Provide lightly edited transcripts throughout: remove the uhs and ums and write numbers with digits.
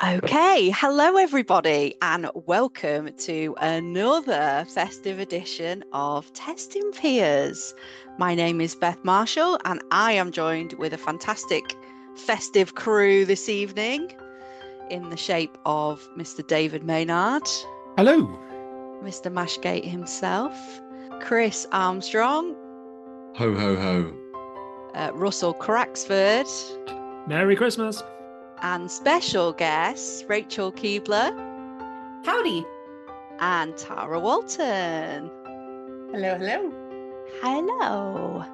Okay, hello everybody, and welcome to another festive edition of Testing Peers. My name is Beth Marshall, and I am joined with a fantastic festive crew this evening in the shape of Mr. David Maynard. Hello. Mr. Mashgate himself, Chris Armstrong. Ho, ho, ho. Russell Craxford. Merry Christmas. And special guests, Rachel Keebler. Howdy. And Tara Walton. Hello, hello. Hello.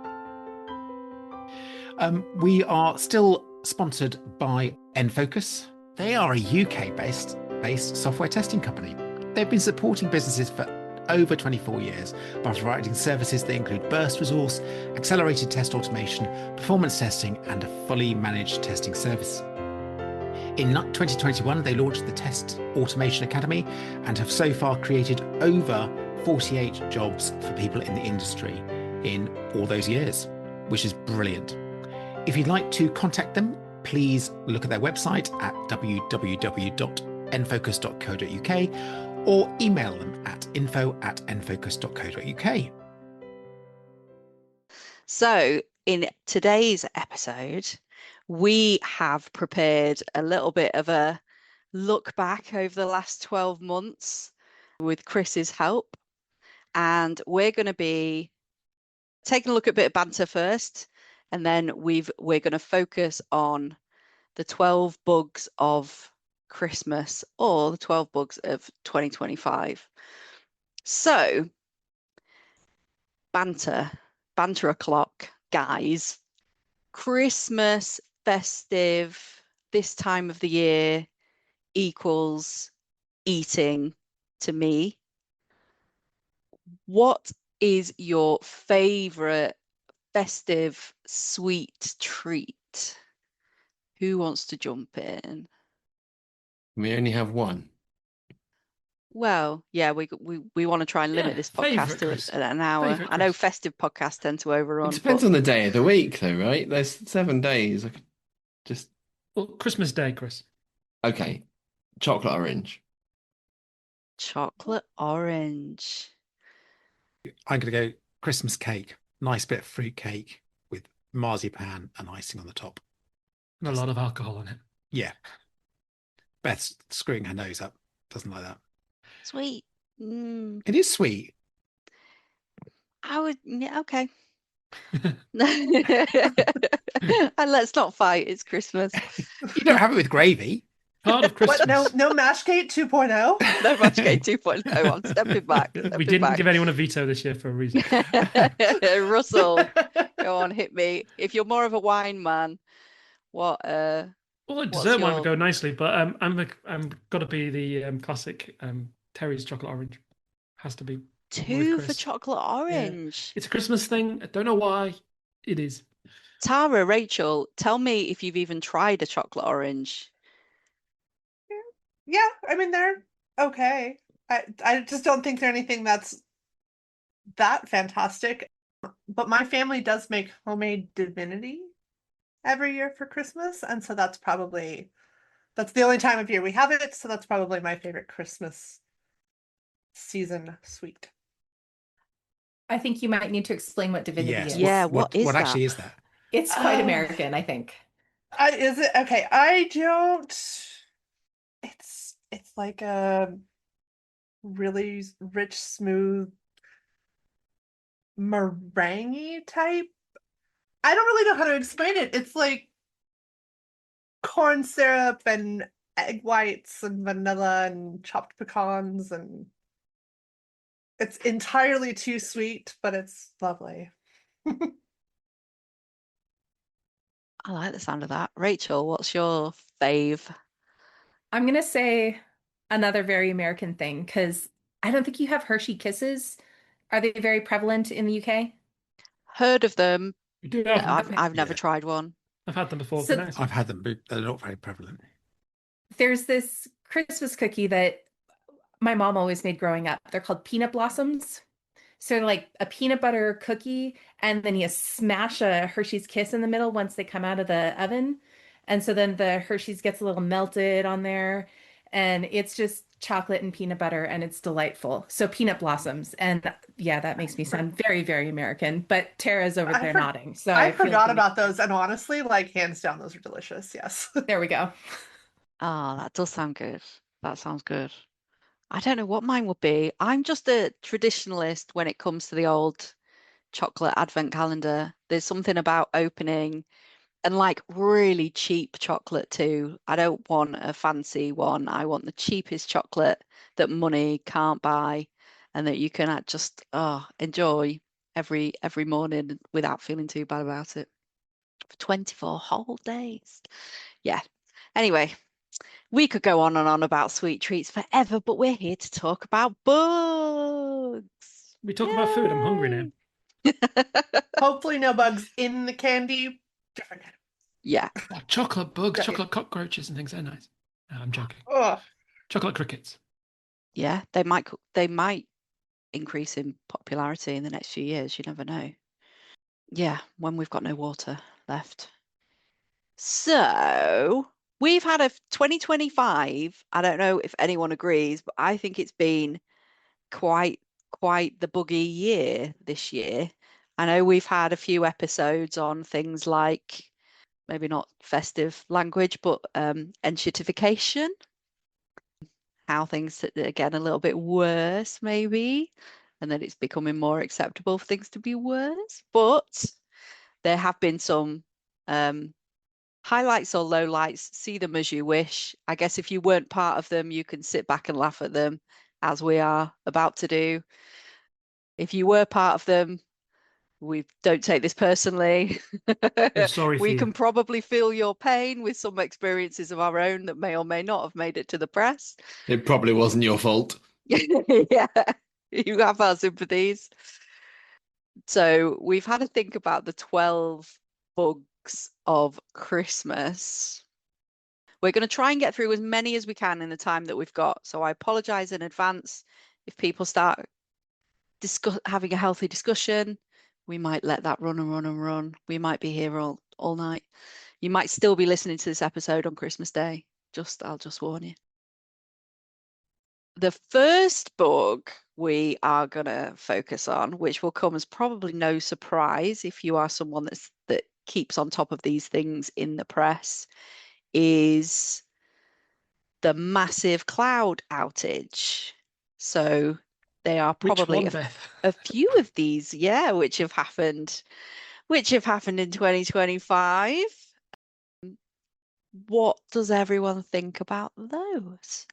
We are still sponsored by Enfocus. They are a UK-based software testing company. They've been supporting businesses for over 24 years by providing services that include burst resource, accelerated test automation, performance testing, and a fully managed testing service. In 2021, they launched the Test Automation Academy and have so far created over 48 jobs for people in the industry in all those years, which is brilliant. If you'd like to contact them, please look at their website at www.enfocus.co.uk or email them at info@enfocus.co.uk. So in today's episode, we have prepared a little bit of a look back over the last 12 months with Chris's help. And we're going to be taking a look at a bit of banter first, and then we're going to focus on the 12 bugs of Christmas or the 12 bugs of 2025. So, banter o'clock, guys. Christmas, festive, this time of the year equals eating to me. What is your favorite festive sweet treat? Who wants to jump in? We only have one. Well, yeah, we want to try and limit this podcast to an hour. I know festive podcasts tend to overrun. It depends on the day of the week, though, right? There's 7 days. I could just. Well, Christmas Day, Chris. Okay, chocolate orange. Chocolate orange. I'm going to go Christmas cake. Nice bit of fruit cake with marzipan and icing on the top. And a lot of alcohol in it. Yeah. Beth's screwing her nose up. Doesn't like that. Sweet. It is sweet. I would, yeah, okay. And let's not fight. It's Christmas. You don't have it with gravy. Part of Christmas. What? No Mashgate 2.0? No Mashgate 2.0. I'm stepping back. We didn't give anyone a veto this year for a reason. Russell, go on, hit me. If you're more of a wine man, what? Well, dessert might go nicely, but I'm got to be the classic Terry's chocolate orange. Has to be 2 for chocolate orange. Yeah. It's a Christmas thing. I don't know why. It is. Tara, Rachel, tell me if you've even tried a chocolate orange. Yeah, I mean, they're okay. I just don't think they're anything that's that fantastic. But my family does make homemade divinity every year for Christmas, and so that's the only time of year we have it, so that's probably my favorite Christmas season sweet. I think you might need to explain what divinity is. Yeah, what is what that? actually is that? It's quite American, I think. Is it? Okay, I don't. It's like a really rich, smooth meringue type. I don't really know how to explain it. It's like corn syrup and egg whites and vanilla and chopped pecans, and it's entirely too sweet, but it's lovely. I like the sound of that. Rachel, what's your fave? I'm going to say another very American thing, because I don't think you have Hershey Kisses. Are they very prevalent in the UK? Heard of them. We do I've never tried one. I've had them before. So- Nice. I've had them, but they're not very prevalent. There's this Christmas cookie that my mom always made growing up. They're called peanut blossoms. So like a peanut butter cookie, and then you smash a Hershey's Kiss in the middle once they come out of the oven. And so then the Hershey's gets a little melted on there, and it's just chocolate and peanut butter, and it's delightful. So peanut blossoms. And yeah, that makes me sound very, very American, but Tara's over there nodding. So I feel forgot like about those, and honestly, like hands down, those are delicious. Yes. there we go. Oh, that does sound good. That sounds good. I don't know what mine would be. I'm just a traditionalist when it comes to the old chocolate advent calendar. There's something about opening and like really cheap chocolate too. I don't want a fancy one. I want the cheapest chocolate that money can't buy and that you can just enjoy every morning without feeling too bad about it for 24 whole days. Yeah. Anyway, we could go on and on about sweet treats forever, but we're here to talk about bugs. We talk about food. I'm hungry now. Hopefully, no bugs in the candy. Different kind. Yeah. Oh, chocolate bugs, Yeah. chocolate cockroaches, and things. They're nice. No, I'm joking. Ugh. Chocolate crickets. Yeah, they might increase in popularity in the next few years. You never know. Yeah, when we've got no water left. So we've had a 2025. I don't know if anyone agrees, but I think it's been quite the buggy year this year. I know we've had a few episodes on things like maybe not festive language, but enshittification, how things are getting a little bit worse maybe, and then it's becoming more acceptable for things to be worse. But there have been some highlights or lowlights. See them as you wish. I guess if you weren't part of them, you can sit back and laugh at them, as we are about to do. If you were part of them, we don't take this personally. We're sorry for We you. can probably feel your pain with some experiences of our own that may or may not have made it to the press. It probably wasn't your fault. Yeah, you have our sympathies. So we've had to think about the 12 bugs of Christmas. We're going to try and get through as many as we can in the time that we've got. So I apologize in advance if people start having a healthy discussion. We might let that run and run and run. We might be here all night. You might still be listening to this episode on Christmas Day. I'll just warn you. The first bug we are going to focus on, which will come as probably no surprise if you are someone that keeps on top of these things in the press, is the massive cloud outage. So they are probably Which one, Beth? a few of these, yeah, which have happened in 2025. What does everyone think about those?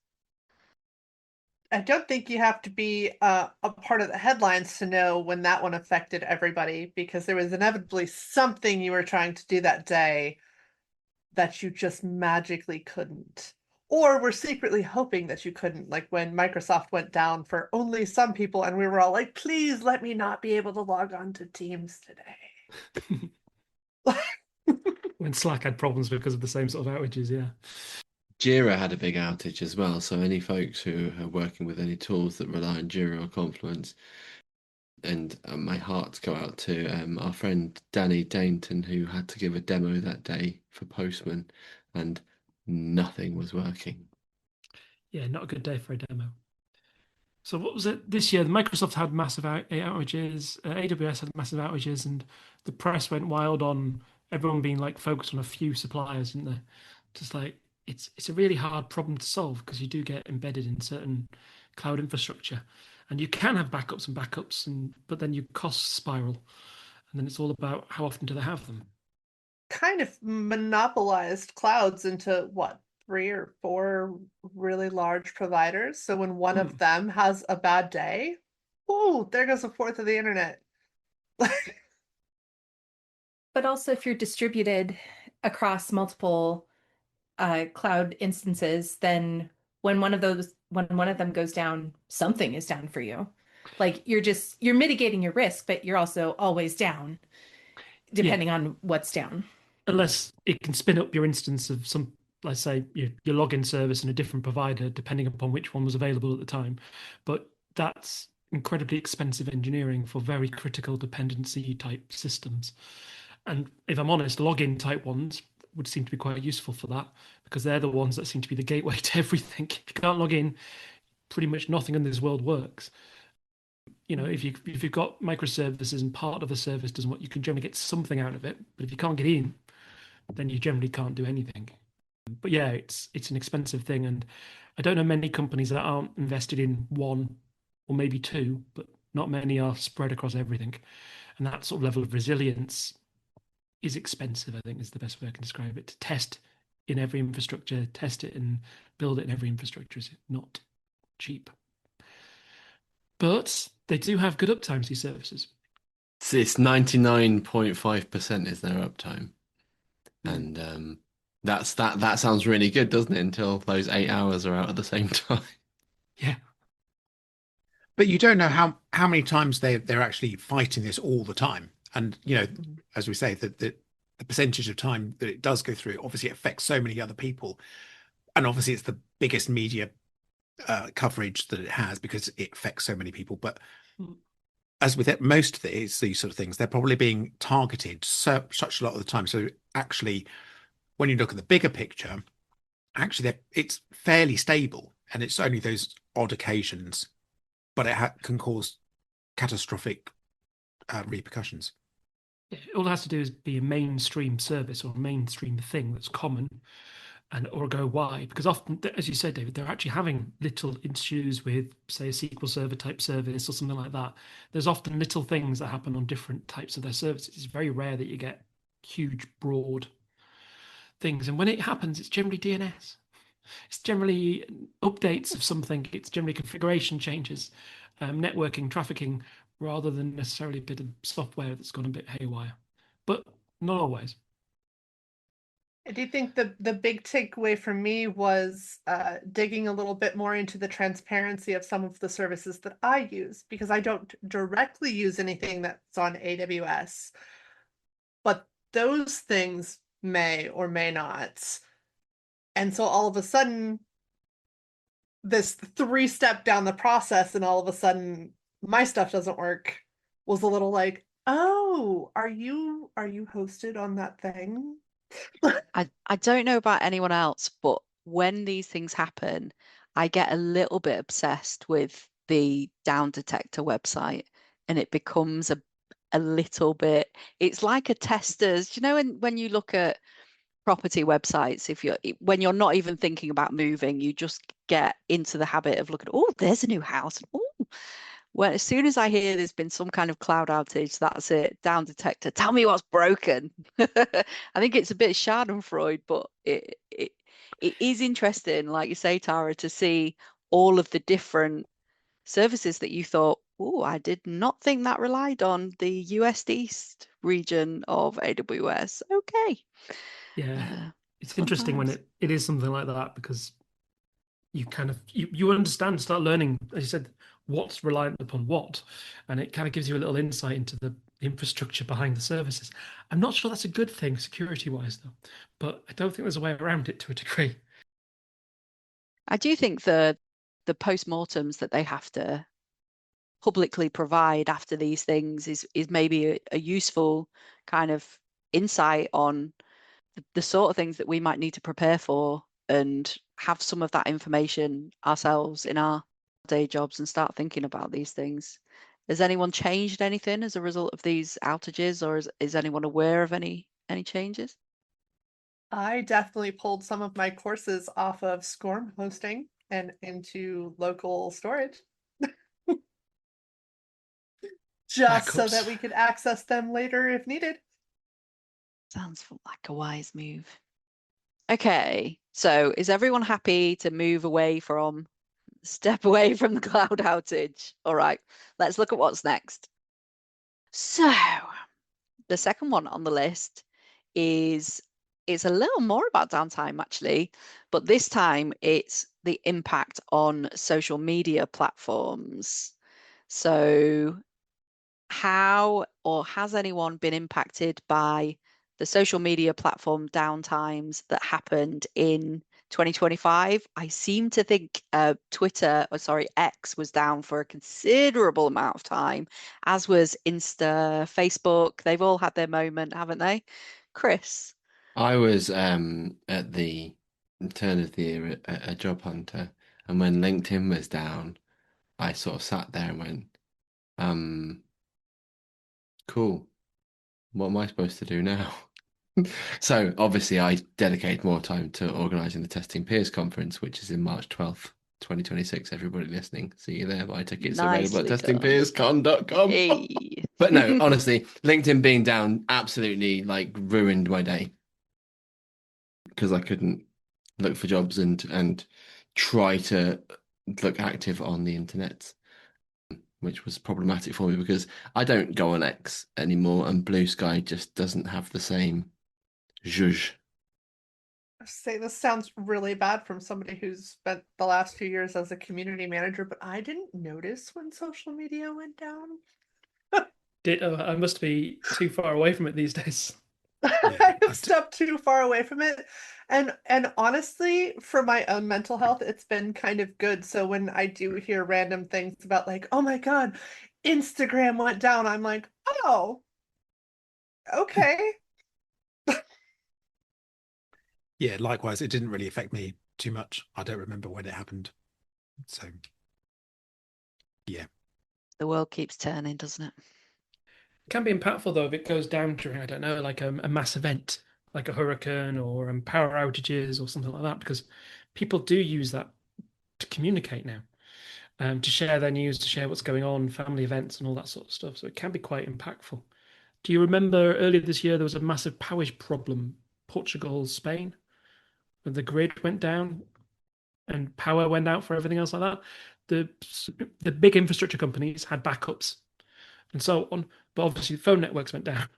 I don't think you have to be a part of the headlines to know when that one affected everybody, because there was inevitably something you were trying to do that day that you just magically couldn't. Or were secretly hoping that you couldn't, like when Microsoft went down for only some people and we were all like, please let me not be able to log on to Teams today. When Slack had problems because of the same sort of outages, yeah. Jira had a big outage as well. So any folks who are working with any tools that rely on Jira or Confluence, and my hearts go out to our friend Danny Dainton, who had to give a demo that day for Postman, and nothing was working. Yeah, not a good day for a demo. So what was it this year? Microsoft had massive outages, AWS had massive outages, and the press went wild on everyone being like focused on a few suppliers, didn't they? Just like it's a really hard problem to solve because you do get embedded in certain cloud infrastructure, and you can have backups and backups, but then your costs spiral, and then it's all about how often do they have them. Kind of monopolized clouds into what, 3 or 4 really large providers. So when one of them has a bad day, oh, there goes a fourth of the internet. But also, if you're distributed across multiple cloud instances, then when one of them goes down, something is down for you. Like you're mitigating your risk, but you're also always down, depending on what's down. Unless it can spin up your instance of some, let's say, your login service in a different provider, depending upon which one was available at the time. But that's incredibly expensive engineering for very critical dependency type systems. And if I'm honest, login type ones, would seem to be quite useful for that, because they're the ones that seem to be the gateway to everything. If you can't log in, pretty much nothing in this world works. You know, if you've got microservices and part of the service doesn't work, you can generally get something out of it. But if you can't get in, then you generally can't do anything. But yeah, it's an expensive thing, and I don't know many companies that aren't invested in one or maybe two, but not many are spread across everything. And that sort of level of resilience is expensive, I think, is the best way I can describe it. To test in every infrastructure, test it and build it in every infrastructure is not cheap. But they do have good uptimes, these services. It's 99.5% is their uptime. And that sounds really good, doesn't it? Until those 8 hours are out at the same time. Yeah. But you don't know how many times they're actually fighting this all the time. And, you know, as we say, the percentage of time that it does go through, obviously it affects so many other people. And obviously it's the biggest media coverage that it has because it affects so many people. But as with it, most of these sort of things, they're probably being targeted such a lot of the time. So actually, when you look at the bigger picture, actually it's fairly stable, and it's only those odd occasions, but it can cause catastrophic repercussions. All it has to do is be a mainstream service or a mainstream thing that's common, and or go wide. Because often, as you said, David, they're actually having little issues with, say, a SQL Server type service or something like that. There's often little things that happen on different types of their services. It's very rare that you get huge, broad things. And when it happens, it's generally DNS. It's generally updates of something. It's generally configuration changes, networking, trafficking, rather than necessarily a bit of software that's gone a bit haywire. But not always. I do think the big takeaway for me was digging a little bit more into the transparency of some of the services that I use, because I don't directly use anything that's on AWS, but those things may or may not. And so all of a sudden, this 3-step down the process, and all of a sudden my stuff doesn't work, was a little like, oh, are you hosted on that thing? I don't know about anyone else, but when these things happen, I get a little bit obsessed with the Down Detector website, and it becomes a little bit, it's like a tester's, you know, when you look at property websites, when you're not even thinking about moving, you just get into the habit of looking, oh, there's a new house. Oh, well, as soon as I hear there's been some kind of cloud outage, that's it. Down Detector, tell me what's broken. I think it's a bit Schadenfreude, but it is interesting, like you say, Tara, to see all of the different services that you thought, oh, I did not think that relied on the US East region of AWS. Okay. Yeah. It's Fun interesting when times. it is something like that, because you kind of you understand, start learning, as you said, what's reliant upon what, and it kind of gives you a little insight into the infrastructure behind the services. I'm not sure that's a good thing security wise though, but I don't think there's a way around it to a degree. I do think the postmortems that they have to publicly provide after these things is maybe a useful kind of insight on the sort of things that we might need to prepare for, and have some of that information ourselves in our day jobs and start thinking about these things. Has anyone changed anything as a result of these outages, or is anyone aware of any changes? I definitely pulled some of my courses off of SCORM hosting and into local storage. Just so that Backups. we could access them later if needed. Sounds like a wise move. Okay, so is everyone happy to step away from the cloud outage? All right, let's look at what's next. So the second one on the list is a little more about downtime actually, but this time it's the impact on social media platforms. So how or has anyone been impacted by the social media platform downtimes that happened in 2025? I seem to think X was down for a considerable amount of time, as was Insta, Facebook. They've all had their moment, haven't they? Chris? I was at the turn of the year a job hunter, and when LinkedIn was down, I sort of sat there and went, cool. What am I supposed to do now? So obviously I dedicate more time to organising the Testing Peers conference, which is in March 12th, 2026. Everybody listening, see you there. Buy tickets available at Nicely done. testingpeerscon.com. Hey. But no, honestly, LinkedIn being down absolutely like ruined my day because I couldn't look for jobs and try to look active on the internet, which was problematic for me because I don't go on X anymore, and Blue Sky just doesn't have the same zhuzh. Say this sounds really bad from somebody who's spent the last few years as a community manager, but I didn't notice when social media went down. I must be too far away from it these days. I have stepped too far away from it. And honestly, for my own mental health, it's been kind of good. So when I do hear random things about like, oh my God, Instagram went down, I'm like, oh, okay. Yeah, likewise, it didn't really affect me too much. I don't remember when it happened. So, yeah. The world keeps turning, doesn't it? It can be impactful though if it goes down during, I don't know, like a mass event, like a hurricane or power outages or something like that, because people do use that to communicate now, to share their news, to share what's going on, family events, and all that sort of stuff. So it can be quite impactful. Do you remember earlier this year there was a massive power problem, Portugal, Spain, when the grid went down and power went out for everything else like that? The big infrastructure companies had backups and so on, but obviously phone networks went down,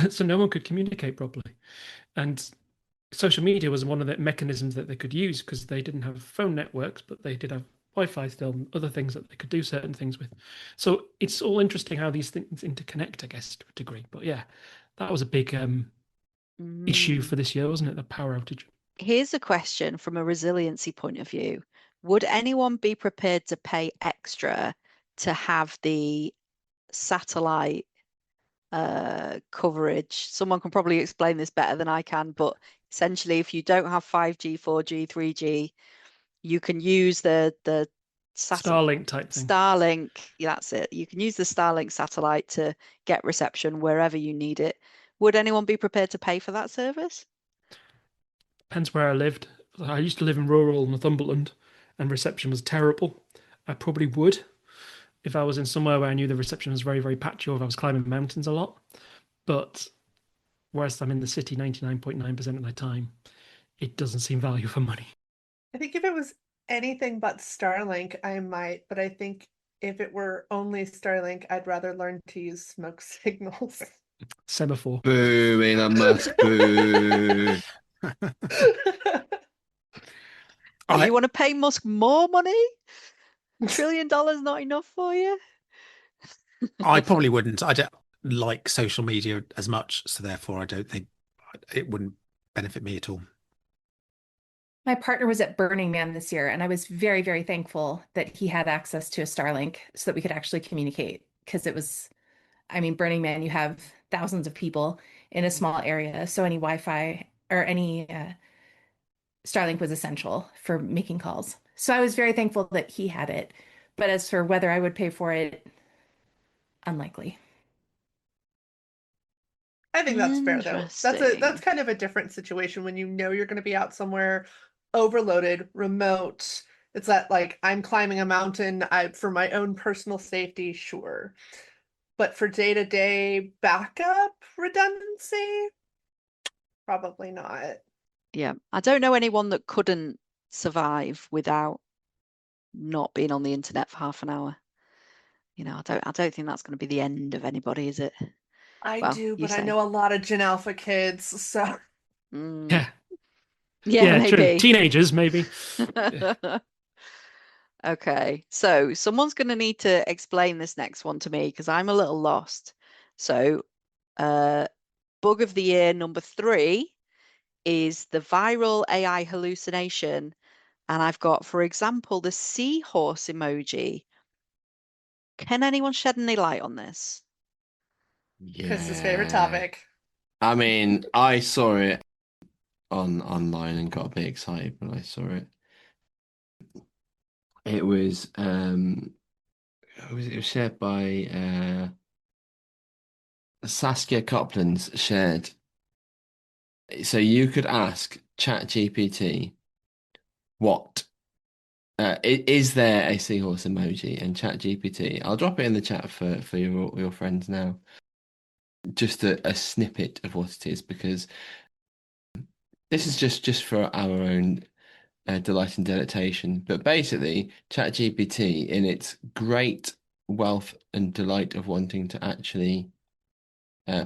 so no one could communicate properly. And social media was one of the mechanisms that they could use because they didn't have phone networks, but they did have Wi-Fi still, and other things that they could do certain things with. So it's all interesting how these things interconnect, I guess, to a degree. But yeah, that was a big issue for this year, wasn't it? The power outage. Here's a question from a resiliency point of view. Would anyone be prepared to pay extra to have the satellite coverage? Someone can probably explain this better than I can, but essentially, if you don't have 5G, 4G, 3G, you can use the Starlink type thing. Starlink, that's it. You can use the Starlink satellite to get reception wherever you need it. Would anyone be prepared to pay for that service? Depends where I lived. I used to live in rural Northumberland, and reception was terrible. I probably would if I was in somewhere where I knew the reception was very, very patchy, or if I was climbing mountains a lot. But whereas I'm in the city 99.9% of the time, it doesn't seem value for money. I think if it was anything but Starlink, I might, but I think if it were only Starlink, I'd rather learn to use smoke signals. Semaphore. Boo, Elon Musk, boo. You want to pay Musk more money? $1 trillion not enough for you? I probably wouldn't. I don't like social media as much, so therefore I don't think it wouldn't benefit me at all. My partner was at Burning Man this year, and I was very, very thankful that he had access to a Starlink so that we could actually communicate. Because it was, I mean, Burning Man, you have thousands of people in a small area, so any Wi-Fi or any Starlink was essential for making calls. So I was very thankful that he had it. But as for whether I would pay for it, unlikely. I think that's fair though. That's kind of a different situation when you know you're going to be out somewhere overloaded, remote. It's that like I'm climbing a mountain, for my own personal safety, sure. But for day-to-day backup redundancy, probably not. Yeah, I don't know anyone that couldn't survive without not being on the internet for half an hour. You know, I don't think that's going to be the end of anybody, is it? I Well, do, you but I say. know a lot of Gen Alpha kids, so Yeah. Yeah, true. maybe. Teenagers, maybe. Okay, so someone's going to need to explain this next one to me because I'm a little lost. So, bug of the year number 3 is the viral AI hallucination. And I've got, for example, the seahorse emoji. Can anyone shed any light on this? Chris's favorite topic. I mean, I saw it online and got a bit excited when I saw it. It was it was shared by Saskia Copland's shared. So you could ask ChatGPT what is there a seahorse emoji, and ChatGPT. I'll drop it in the chat for your friends now. Just a snippet of what it is, because this is just for our own delight and delectation. But basically, ChatGPT, in its great wealth and delight of wanting to actually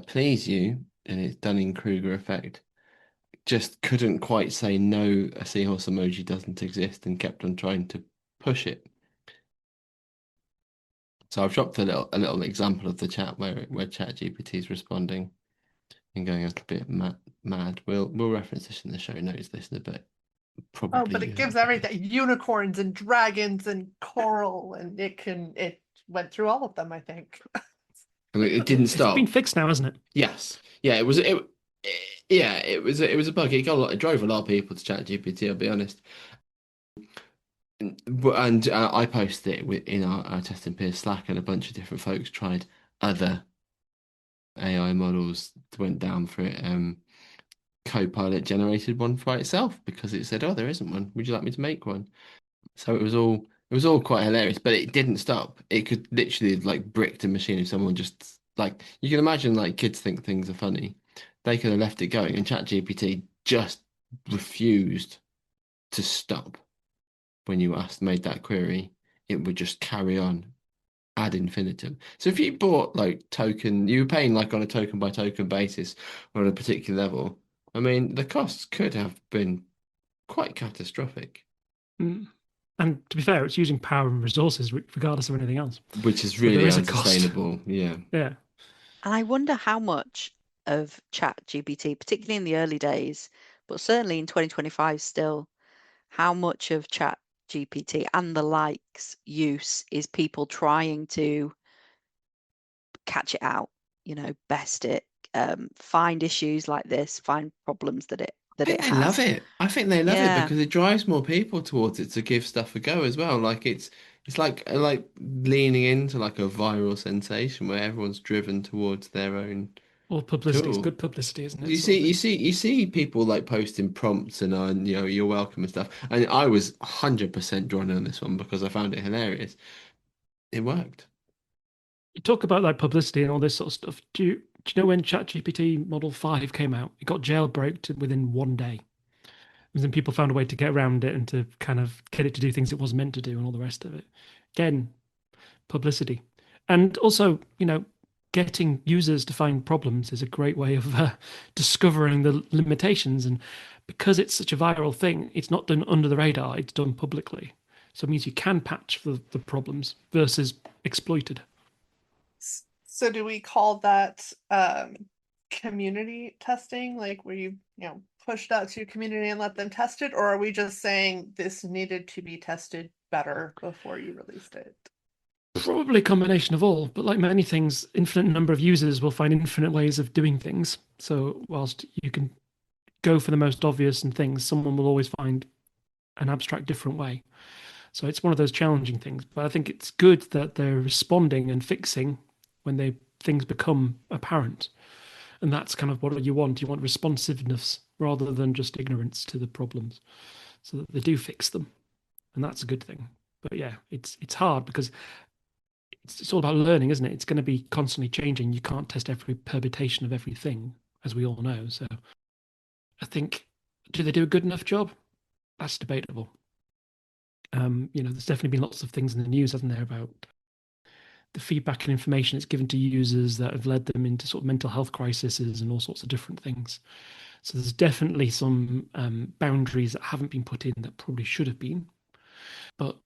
please you, and its Dunning-Kruger effect, just couldn't quite say no, a seahorse emoji doesn't exist, and kept on trying to push it. So I've dropped a little example of the chat where ChatGPT is responding and going a little bit mad. We'll reference this in the show notes, listener, but probably Oh, but it gives everything, unicorns and dragons and coral, and it went through all of them, I think. I mean, it didn't It's stop. been fixed now, hasn't it? Yes, yeah, it was a bug. It drove a lot of people to ChatGPT, I'll be honest. And I posted it in our Test and Peer Slack, and a bunch of different folks tried other AI models, went down for it. Copilot generated one by itself because it said, "Oh, there isn't one. Would you like me to make one?" So it was all quite hilarious, but it didn't stop. It could literally like brick the machine if someone just like, you can imagine, like, kids think things are funny. They could have left it going, and ChatGPT just refused to stop. When you made that query, it would just carry on ad infinitum. So if you bought like you were paying like on a token by token basis or on a particular level, I mean, the costs could have been quite catastrophic, Mm. And to be fair, it's using power and resources regardless of anything else. which is So there really is a cost. unsustainable. Yeah. Yeah. And I wonder how much of ChatGPT, particularly in the early days, but certainly in 2025 still, how much of ChatGPT and the likes use is people trying to catch it out, best it, find issues like this, find problems that it I think they love has. it. I think they love it Yeah. because it drives more people towards it to give stuff a go as well. Like it's like leaning into like a viral sensation where everyone's driven towards their own All publicity is tool. good publicity, isn't it? You sort of see, thing? you see people like posting prompts and you're welcome and stuff. And I was 100% drawn in on this one because I found it hilarious. It worked. You talk about like publicity and all this sort of stuff. Do you know when ChatGPT Model 5 came out? It got jailbroken within one day. And then people found a way to get around it and to kind of get it to do things it was meant to do and all the rest of it. Again, publicity. And also, getting users to find problems is a great way of discovering the limitations. And because it's such a viral thing, it's not done under the radar, it's done publicly. So it means you can patch for the problems versus exploited. So do we call that community testing, like where you pushed out to your community and let them test it, or are we just saying this needed to be tested better before you released it? Probably a combination of all, but like many things, infinite number of users will find infinite ways of doing things. So whilst you can go for the most obvious and things, someone will always find an abstract different way. So it's one of those challenging things. But I think it's good that they're responding and fixing when things become apparent. And that's kind of what you want. You want responsiveness rather than just ignorance to the problems, so that they do fix them. And that's a good thing. But yeah, it's hard because it's all about learning, isn't it? It's going to be constantly changing. You can't test every permutation of everything, as we all know. So I think, do they do a good enough job? That's debatable. There's definitely been lots of things in the news, hasn't there, about the feedback and information it's given to users that have led them into sort of mental health crises and all sorts of different things. So there's definitely some boundaries that haven't been put in that probably should have been. But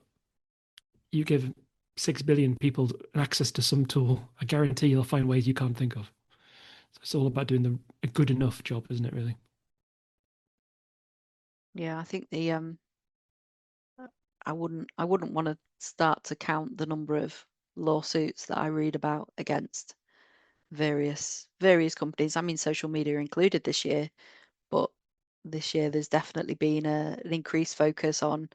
you give 6 billion people access to some tool, I guarantee you'll find ways you can't think of. So it's all about doing a good enough job, isn't it, really? Yeah, I think I wouldn't want to start to count the number of lawsuits that I read about against various companies. I mean, social media included this year, but this year there's definitely been an increased focus on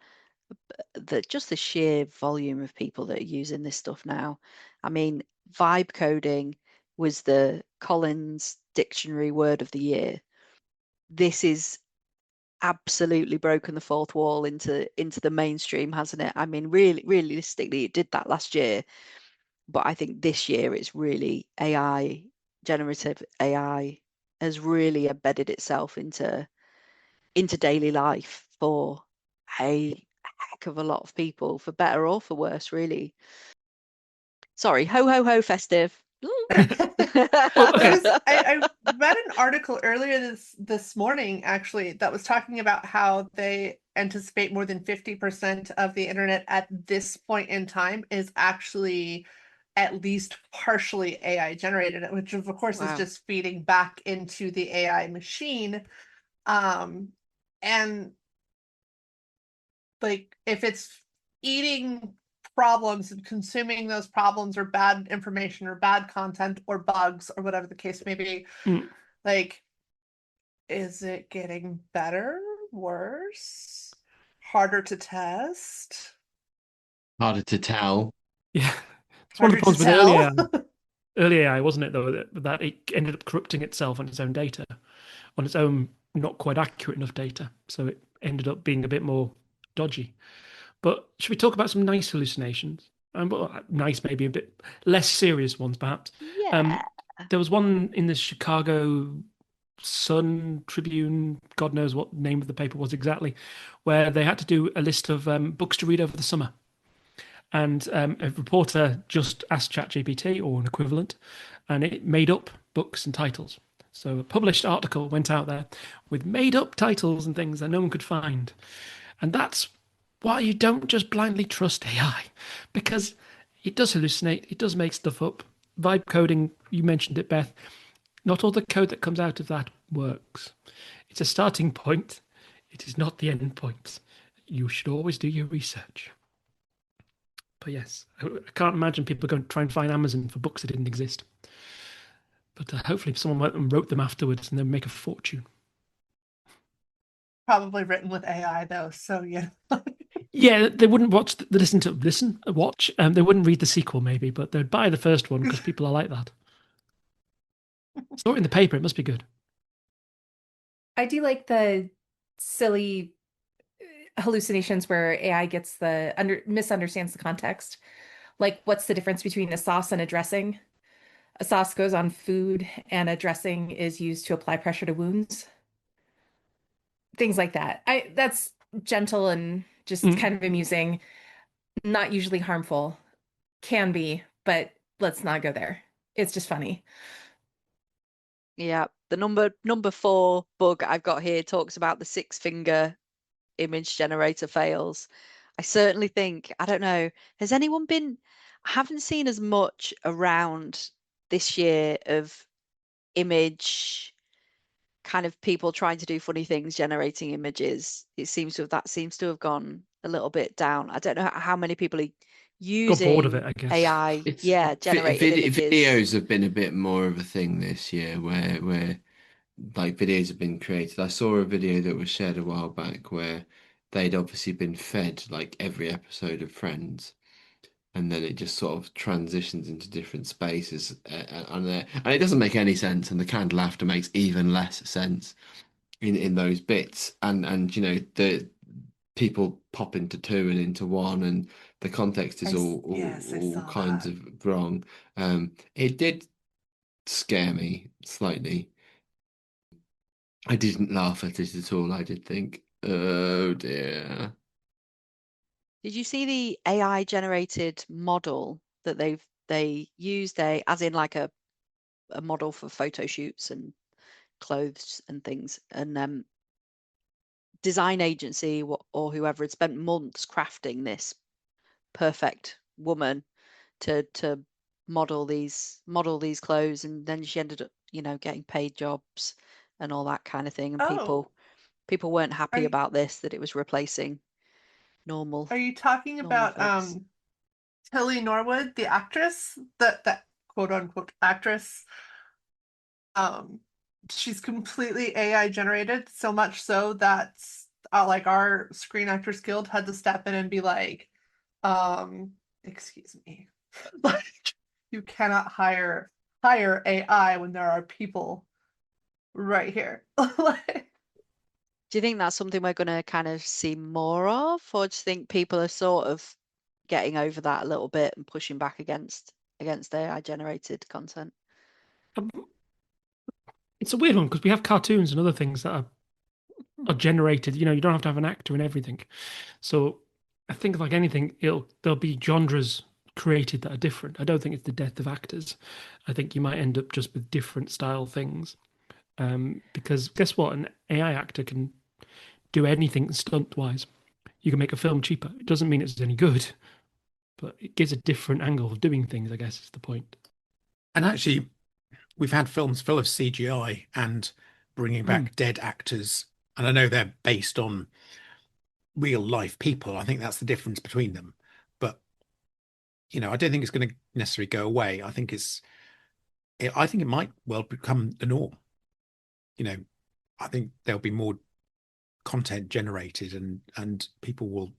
just the sheer volume of people that are using this stuff now. I mean, vibe coding was the Collins Dictionary word of the year. This is absolutely broken the fourth wall into the mainstream, hasn't it? I mean, really, realistically, it did that last year, but I think this year it's really generative AI has really embedded itself into daily life for a heck of a lot of people, for better or for worse, really. Sorry, ho ho ho festive. Okay. I read an article earlier this morning actually that was talking about how they anticipate more than 50% of the internet at this point in time is actually at least partially AI generated, which of course is Wow. just feeding back into the AI machine. And like if it's eating problems and consuming those problems or bad information or bad content or bugs or whatever the case may be, like, is it getting better, worse, harder to test, Harder to tell. Yeah. It's one of harder the to problems with early AI. tell? Early AI, wasn't it, though, that it ended up corrupting itself on its own data, on its own not quite accurate enough data. So it ended up being a bit more dodgy. But should we talk about some nice hallucinations? Well, nice, maybe a bit less serious ones, perhaps. Yeah. There was one in the Chicago Sun Tribune, God knows what the name of the paper was exactly, where they had to do a list of books to read over the summer. And a reporter just asked ChatGPT or an equivalent, and it made up books and titles. So a published article went out there with made up titles and things that no one could find. And that's why you don't just blindly trust AI, because it does hallucinate, it does make stuff up. Vibe coding, you mentioned it, Beth. Not all the code that comes out of that works. It's a starting point, it is not the end point. You should always do your research. But yes, I can't imagine people going to try and find Amazon for books that didn't exist. But hopefully someone went and wrote them afterwards and then make a fortune. Probably written with AI though, so yeah. Yeah, they wouldn't watch, watch. They wouldn't read the sequel maybe, but they'd buy the first one because people are like that. Saw it in the paper, it must be good. I do like the silly hallucinations where AI gets misunderstands the context. Like, what's the difference between a sauce and a dressing? A sauce goes on food, and a dressing is used to apply pressure to wounds. Things like that. That's gentle and just kind of amusing, not usually harmful. Can be, but let's not go there. It's just funny. Yeah. The number 4 bug I've got here talks about the 6-finger image generator fails. I certainly think, I don't know, has anyone been, I haven't seen as much around this year of image kind of people trying to do funny things generating images. That seems to have gone a little bit down. I don't know how many people are Got bored of it, using I guess. AI, generated images. Videos have been a bit more of a thing this year where like videos have been created. I saw a video that was shared a while back where they'd obviously been fed like every episode of Friends, and then it just sort of transitions into different spaces, and it doesn't make any sense, and the canned laughter makes even less sense in those bits, and you know the people pop into 2 and into 1, and the context is Yes, I all saw kinds that. of wrong. It did scare me slightly. I didn't laugh at it at all. I did think, oh dear. Did you see the AI generated model that they used as in like a model for photo shoots and clothes and things, and design agency or whoever had spent months crafting this perfect woman to model these clothes, and then she ended up getting paid jobs and all that kind of thing, and Oh, people weren't happy are about this, that it was replacing normal are you talking about folks. Tilly Norwood, the actress, that quote unquote actress? Um, she's completely AI generated, so much so that like our Screen Actors Guild had to step in and be like, excuse me, like you cannot hire AI when there are people right here. Like, Do you think that's something we're going to kind of see more of, or do you think people are sort of getting over that a little bit and pushing back against AI generated content? Um, It's a weird one because we have cartoons and other things that are generated. You know, you don't have to have an actor and everything. So I think like anything, there'll be genres created that are different. I don't think it's the death of actors. I think you might end up just with different style things. Because guess what? An AI actor can do anything stunt wise. You can make a film cheaper. It doesn't mean it's any good, but it gives a different angle of doing things, I guess is the point. And actually, we've had films full of CGI and bringing back dead actors. And I know they're based on real life people. I think that's the difference between them. But, you know, I don't think it's going to necessarily go away. I think I think it might well become the norm. You know, I think there'll be more content generated and people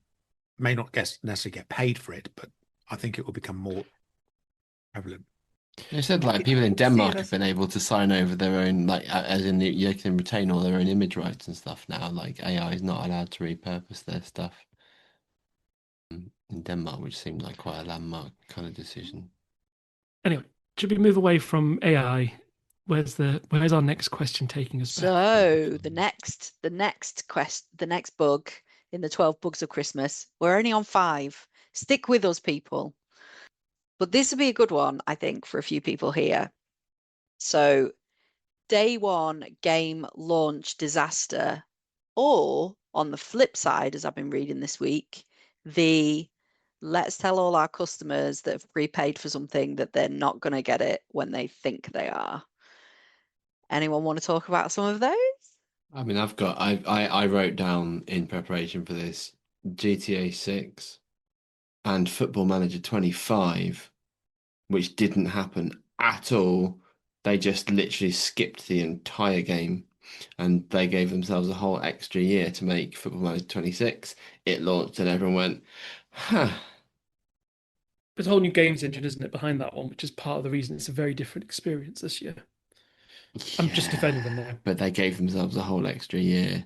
may not necessarily get paid for it, but I think it will become more prevalent. They said like Yeah, people in I can see Denmark it have as- been able to sign over their own, like as in you can retain all their own image rights and stuff now. Like AI is not allowed to repurpose their stuff in Denmark, which seemed like quite a landmark kind of decision. Anyway, should we move away from AI? Where's our next question taking us back? So the next bug in the 12 bugs of Christmas. We're only on 5. Stick with us, people. But this would be a good one, I think, for a few people here. So day one game launch disaster, or on the flip side, as I've been reading this week, let's tell all our customers that have prepaid for something that they're not going to get it when they think they are. Anyone want to talk about some of those? I mean, I wrote down in preparation for this GTA 6 and Football Manager 25, which didn't happen at all. They just literally skipped the entire game and they gave themselves a whole extra year to make Football Manager 26. It launched and everyone went, huh. There's a whole new games engine, isn't it, behind that one, which is part of the reason it's a very different experience this year. I'm just defending them now. But they gave themselves a whole extra year.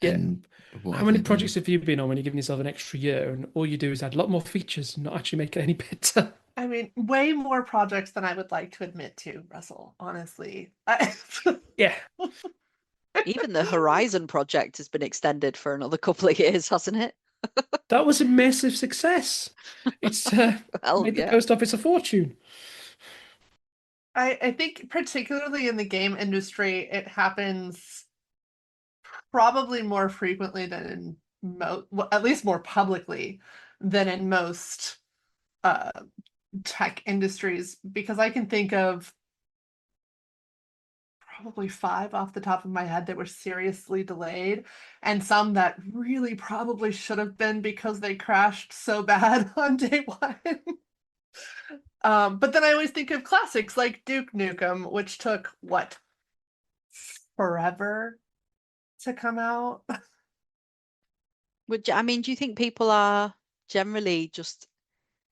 Yeah. And what How have many they projects done? have you been on when you're giving yourself an extra year and all you do is add a lot more features and not actually make it any better? I mean, way more projects than I would like to admit to, Russell, honestly. Yeah. Even the Horizon project has been extended for another couple of years, hasn't it? That was a massive success. It's Well, made the yeah. post office a fortune. I think particularly in the game industry, it happens probably more frequently than in well, at least more publicly than in most tech industries, because I can think of probably 5 off the top of my head that were seriously delayed, and some that really probably should have been because they crashed so bad on day one. But then I always think of classics like Duke Nukem, which took what, forever to come out. I mean, do you think people are generally just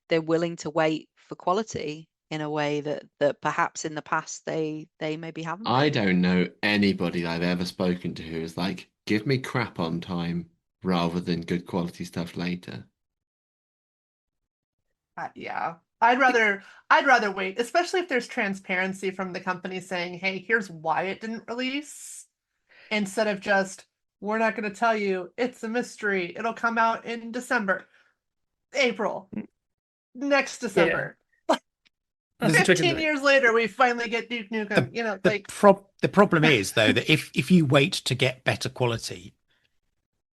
they're willing to wait for quality in a way that perhaps in the past they maybe haven't I been? don't know anybody I've ever spoken to who is like, give me crap on time rather than good quality stuff later. Yeah. I'd rather wait, especially if there's transparency from the company saying, "Hey, here's why it didn't release," instead of just, "We're not going to tell you. It's a mystery. It'll come out in December, April, next Yeah. December." That's the trick, isn't 15 it? years later, we finally get Duke Nukem. The problem is though that if you wait to get better quality,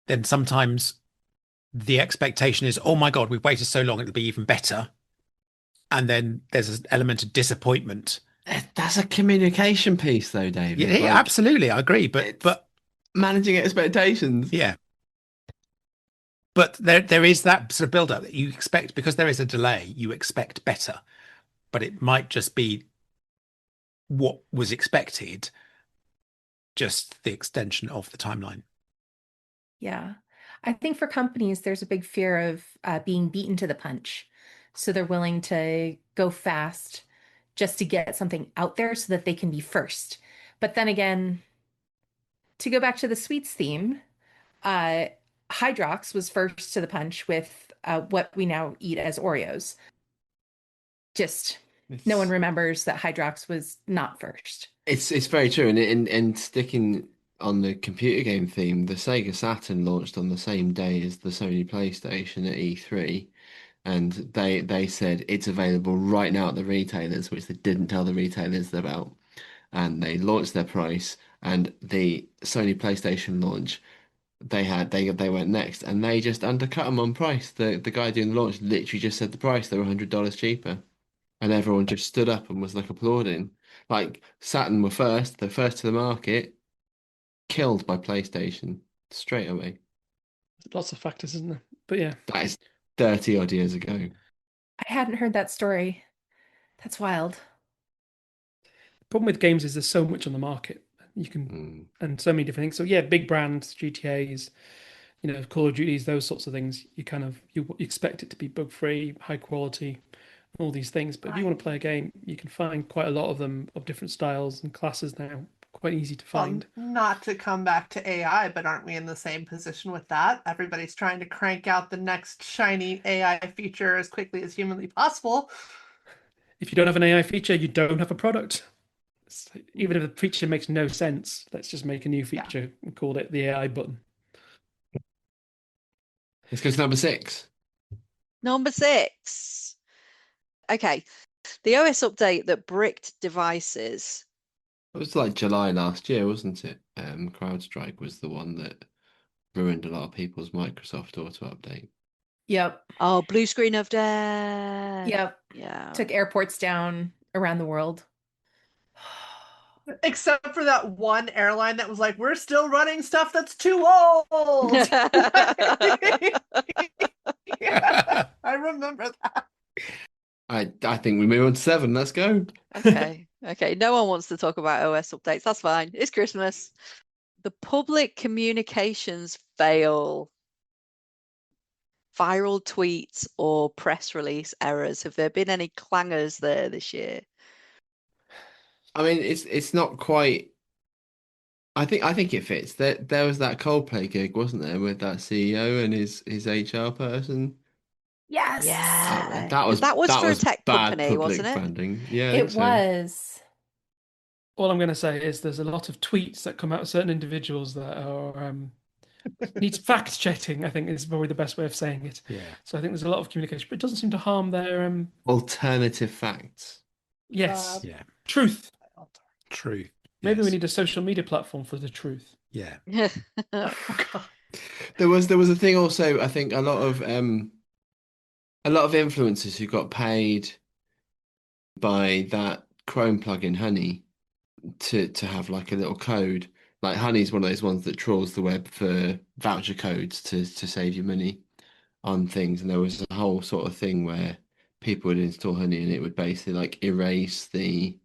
then sometimes the expectation is, oh my God, we've waited so long, it'll be even better. And then there's an element of disappointment. That's a communication piece though, David. Yeah, Like, absolutely. I agree. But managing expectations. yeah. But there is that sort of build up that you expect, because there is a delay, you expect better. But it might just be what was expected, just the extension of the timeline. Yeah. I think for companies, there's a big fear of being beaten to the punch. So they're willing to go fast just to get something out there so that they can be first. But then again, to go back to the sweets theme, Hydrox was first to the punch with what we now eat as Oreos. Just no one remembers that Hydrox was not first. It's very true, and sticking on the computer game theme, the Sega Saturn launched on the same day as the Sony PlayStation at E3, and they said it's available right now at the retailers, which they didn't tell the retailers about, and they launched their price, and the Sony PlayStation launch. They went next, and they just undercut them on price. The guy doing the launch literally just said the price. They were $100 cheaper, and everyone just stood up and was like applauding. Like Saturn were first, they're first to the market, killed by PlayStation straight away. Lots of factors, isn't there? But yeah, That is 30 odd years ago. I hadn't heard that story. That's wild. the problem with games is there's so much on the market. You can and so many different things. So yeah, big brands, GTA's, Call of Duties, those sorts of things. You expect it to be bug free, high quality, all these things. But if you want to play a game, you can find quite a lot of them of different styles and classes now. Quite easy to find. Not to come back to AI, but aren't we in the same position with that? Everybody's trying to crank out the next shiny AI feature as quickly as humanly possible. If you don't have an AI feature, you don't have a product. Even if the feature makes no sense, let's just make a new feature and call it the AI button. Let's go to number 6. Number 6. Okay. The OS update that bricked devices. It was like July last year, wasn't it? CrowdStrike was the one that ruined a lot of people's Microsoft Auto update. Yep. Oh, blue screen of death. Yep. Yeah. Took airports down around the world. Except for that one airline that was like, we're still running stuff that's too old. Yeah, I remember that. I think we move on to 7. Let's go. Okay. No one wants to talk about OS updates. That's fine. It's Christmas. The public communications fail. Viral tweets or press release errors. Have there been any clangers there this year? I mean, it's not quite. I think it fits. There was that Coldplay gig, wasn't there, with that CEO and his HR person. Yes. Yeah. That was for a tech bad company, public wasn't it? branding. Yeah, I It think so. was. All I'm going to say is there's a lot of tweets that come out of certain individuals that are needs fact checking. I think is probably the best way of saying it. Yeah. So I think there's a lot of communication, but it doesn't seem to harm their Alternative facts. yes, Yeah. truth. True. Maybe we Yes. need a social media platform for the truth. Yeah. Oh, God. There was a thing also. I think a lot of influencers who got paid by that Chrome plugin Honey to have like a little code. Like Honey's one of those ones that trawls the web for voucher codes to save you money on things. And there was a whole sort of thing where people would install Honey and it would basically like erase the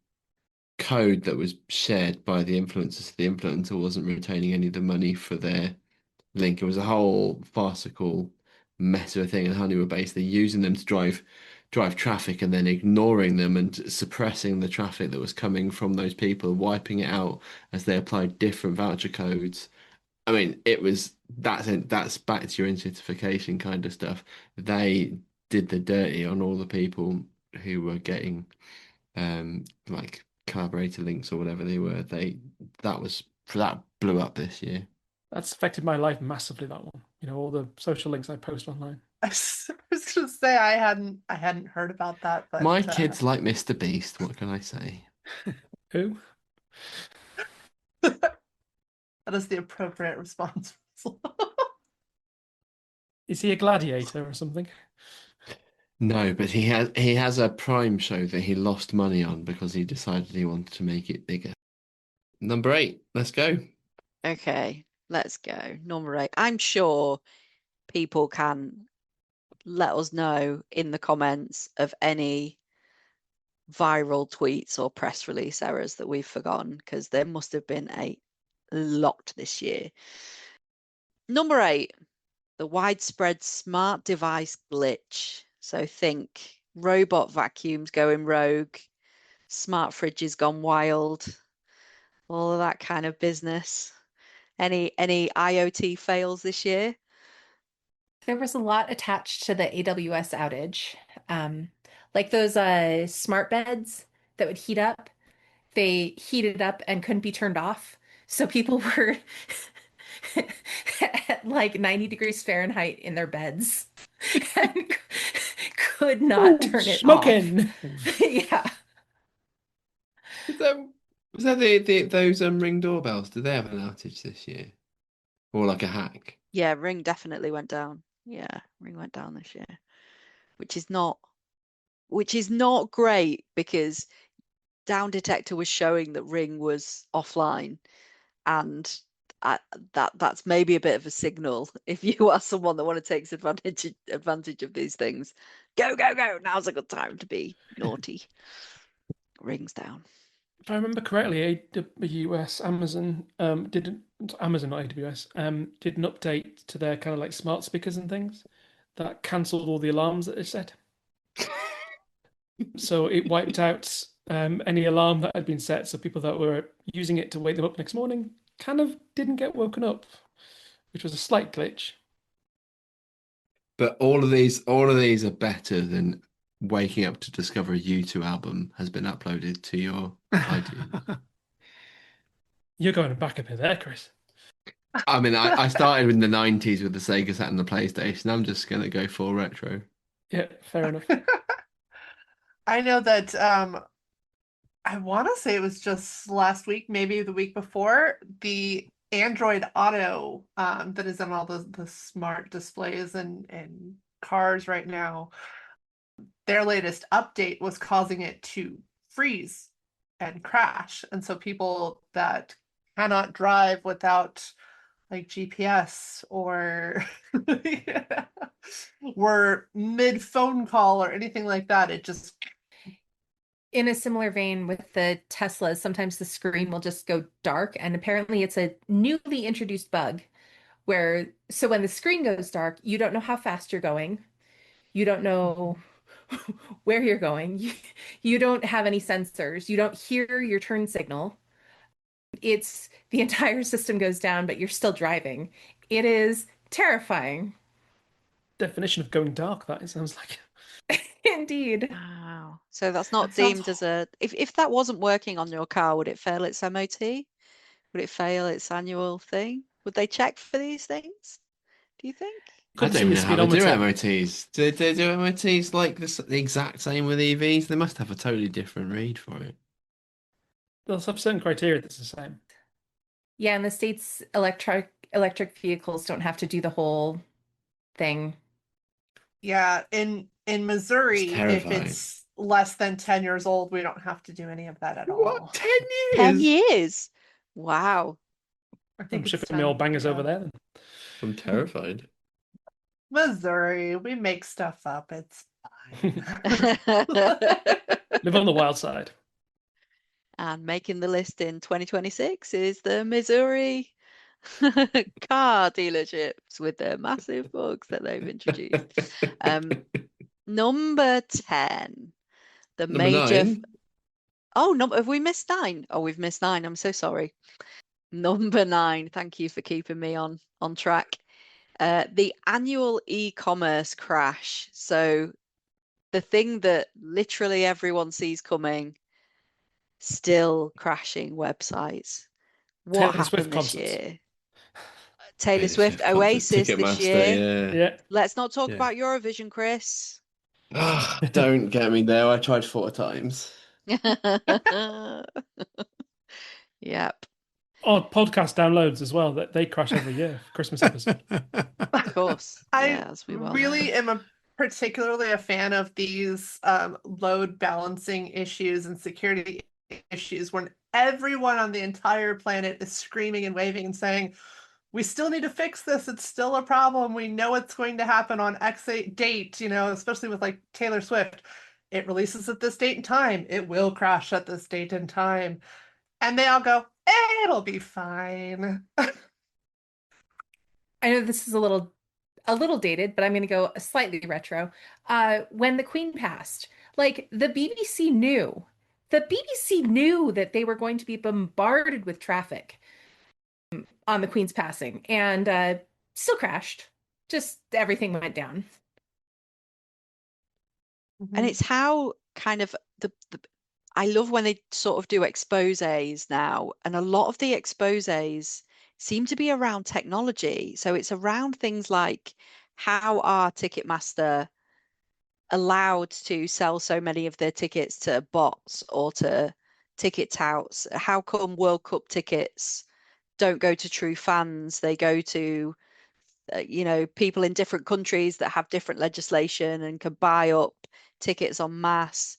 code that was shared by the influencer. So the influencer wasn't retaining any of the money for their link. It was a whole farcical mess of a thing, and Honey were basically using them to drive traffic and then ignoring them and suppressing the traffic that was coming from those people, wiping it out as they applied different voucher codes. I mean, that's back to your incertification kind of stuff. They did the dirty on all the people who were getting like collaborator links or whatever they were. That blew up this year. That's affected my life massively. That one, all the social links I post online. I was gonna say I hadn't heard about that, but My kids like Mr. Beast. What can I say? Who? that is the appropriate response. Is he a gladiator or something? No, but he has a Prime show that he lost money on because he decided he wanted to make it bigger. Number 8, let's go. Okay, let's go. Number 8. I'm sure people can let us know in the comments of any viral tweets or press release errors that we've forgotten, because there must have been a lot this year. Number 8, the widespread smart device glitch. So think robot vacuums going rogue, smart fridges gone wild, all of that kind of business. Any IoT fails this year? There was a lot attached to the AWS outage. Like those smart beds that would heat up, they heated up and couldn't be turned off. So people were at like 90 degrees Fahrenheit in their beds and could not turn it off. Smoking. Yeah. Was that those Ring doorbells? Did they have an outage this year, or like a hack? Yeah, Ring definitely went down. Yeah, Ring went down this year, which is not great because Down Detector was showing that Ring was offline, and that's maybe a bit of a signal. If you are someone that want to take advantage of these things, go. Now's a good time to be naughty. Ring's down. If I remember correctly, AWS, Amazon, did Amazon, not AWS, did an update to their kind of like smart speakers and things that cancelled all the alarms that they set. So it wiped out any alarm that had been set. So people that were using it to wake them up next morning kind of didn't get woken up, which was a slight glitch. But all of these are better than waking up to discover a U2 album has been uploaded to your iTunes. You're going back a bit there, Chris. I mean, I started in the 90s with the Sega Saturn and the PlayStation. I'm just going to go full retro. Yeah, fair enough. I know that I want to say it was just last week, maybe the week before, the Android Auto that is on all the smart displays and cars right now, their latest update was causing it to freeze and crash. And so people that cannot drive without like GPS or were mid phone call or anything like that, it just... In a similar vein with the Teslas, sometimes the screen will just go dark, and apparently it's a newly introduced bug where, so when the screen goes dark, you don't know how fast you're going. You don't know where you're going. You don't have any sensors. You don't hear your turn signal. It's the entire system goes down, but you're still driving. It is terrifying. Definition of going dark, that it sounds like. Indeed. Wow. So that's not That sounds deemed as a... If that wasn't working on your car, would it fail its MOT? Would it fail its annual thing? Would they check for these things? Do you think? I don't even know how to do speedometer. MOTs. Do they do MOTs like the exact same with EVs? They must have a totally different read for it. They'll have certain criteria that's the same. Yeah, in the States, electric vehicles don't have to do the whole thing. Yeah, in Missouri, It's if terrifying. it's less than 10 years old, we don't have to do any of that at all. What? 10 10 years? years. Wow. I I'm think it's shipping my old 10, bangers yeah. over there then. I'm terrified. Missouri, we make stuff up. It's fine. Live on the wild side. And making the list in 2026 is the Missouri car dealerships with their massive bugs that they've introduced. Number 10, the Number major... 9. Oh, no, have we missed 9? Oh, we've missed 9. I'm so sorry. Number 9, thank you for keeping me on track. The annual e-commerce crash. So the thing that literally everyone sees coming, still crashing websites. What Taylor Swift happened this concerts. year? Taylor Swift, concert, Oasis this Ticketmaster, year. Yeah. Let's not talk Yeah. about Eurovision, Chris. Ah, don't get me there. I tried 4 times. Yep, Oh, podcast downloads as well. That they crash every year for Christmas episode. of course. I Yeah, as we well really know. am particularly a fan of these load balancing issues and security issues when everyone on the entire planet is screaming and waving and saying, we still need to fix this. It's still a problem. We know it's going to happen on X date, especially with like Taylor Swift. It releases at this date and time. It will crash at this date and time. And they all go, It'll be fine. I know this is a little dated, but I'm going to go slightly retro. When the Queen passed, like the BBC knew that they were going to be bombarded with traffic on the Queen's passing, and still crashed. Just everything went down. And it's how kind of the I love when they sort of do exposés now, and a lot of the exposés seem to be around technology. So it's around things like how are Ticketmaster allowed to sell so many of their tickets to bots or to ticket touts? How come World Cup tickets don't go to true fans? They go to people in different countries that have different legislation and can buy up tickets en masse.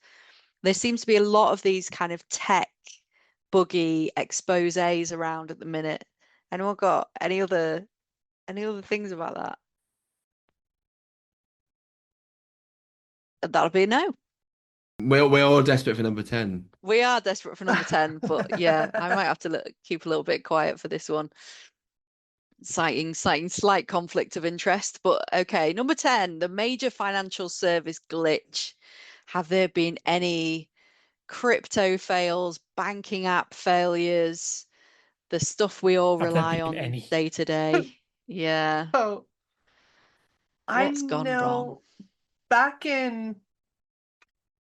There seems to be a lot of these kind of tech buggy exposés around at the minute. Anyone got any other things about that? That'll be a no. We're all desperate for number 10. We are desperate for number 10, but yeah, I might have to keep a little bit quiet for this one. Citing slight conflict of interest, but okay. Number 10, the major financial service glitch. Have there been any crypto fails, banking app failures, the stuff we all Have there rely been on any? day to day? Yeah. So I What's gone wrong? know back in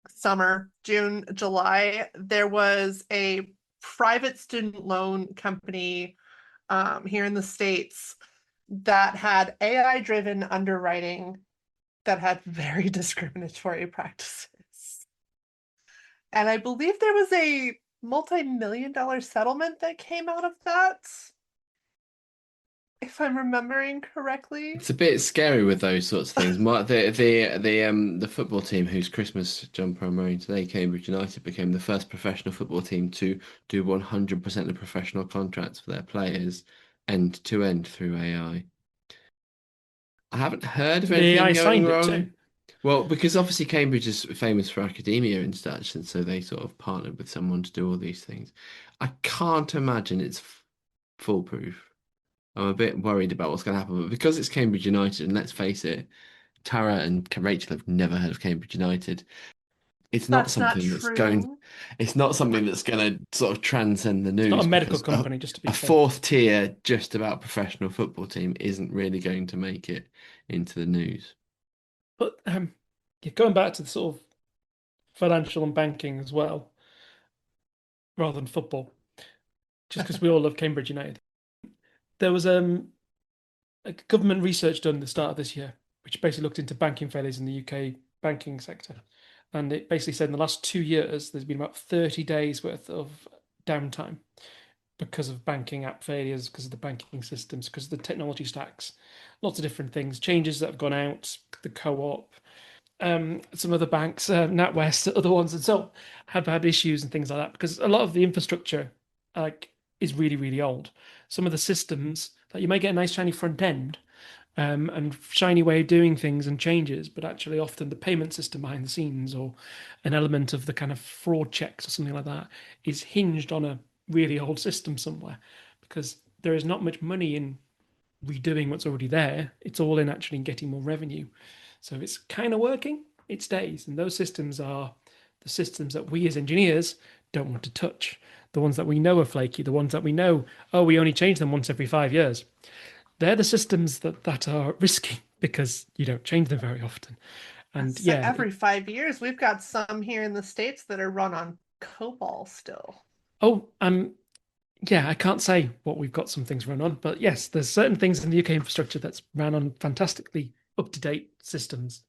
summer, June, July, there was a private student loan company here in the States that had AI-driven underwriting that had very discriminatory practices. And I believe there was a multi-million-dollar settlement that came out of that, if I'm remembering correctly. It's a bit scary with those sorts of things. The football team whose Christmas jumper I'm wearing today, Cambridge United, became the first professional football team to do 100% of professional contracts for their players end to end through AI. I haven't heard of The anything AI going signed it wrong. too. Well, because obviously Cambridge is famous for academia and such, and so they sort of partnered with someone to do all these things. I can't imagine it's foolproof. I'm a bit worried about what's going to happen, but because it's Cambridge United, and let's face it, Tara and Rachel have never heard of Cambridge United. It's not That's not something that's going. true. It's not something that's going to sort of transcend the It's not news a medical because company, just to be a clear. fourth tier, just about professional football team isn't really going to make it into the news. But yeah, going back to the sort of financial and banking as well, rather than football, just because we all love Cambridge United. There was a government research done at the start of this year, which basically looked into banking failures in the UK banking sector. And it basically said in the last 2 years, there's been about 30 days worth of downtime because of banking app failures, because of the banking systems, because of the technology stacks, lots of different things, changes that have gone out, the co-op, some other banks, NatWest, other ones, and so have had issues and things like that because a lot of the infrastructure is really, really old. Some of the systems that you may get a nice shiny front end and shiny way of doing things and changes, but actually often the payment system behind the scenes or an element of the kind of fraud checks or something like that is hinged on a really old system somewhere because there is not much money in redoing what's already there. It's all in actually getting more revenue. So it's kind of working, it stays. And those systems are the systems that we as engineers don't want to touch. The ones that we know are flaky, the ones that we know, oh, we only change them once every 5 years. They're the systems that are risky because you don't change them very often. And So yeah, every 5 years, we've got some here in the States that are run on COBOL still. oh, yeah, I can't say what we've got some things run on, but yes, there's certain things in the UK infrastructure that's ran on fantastically up-to-date systems.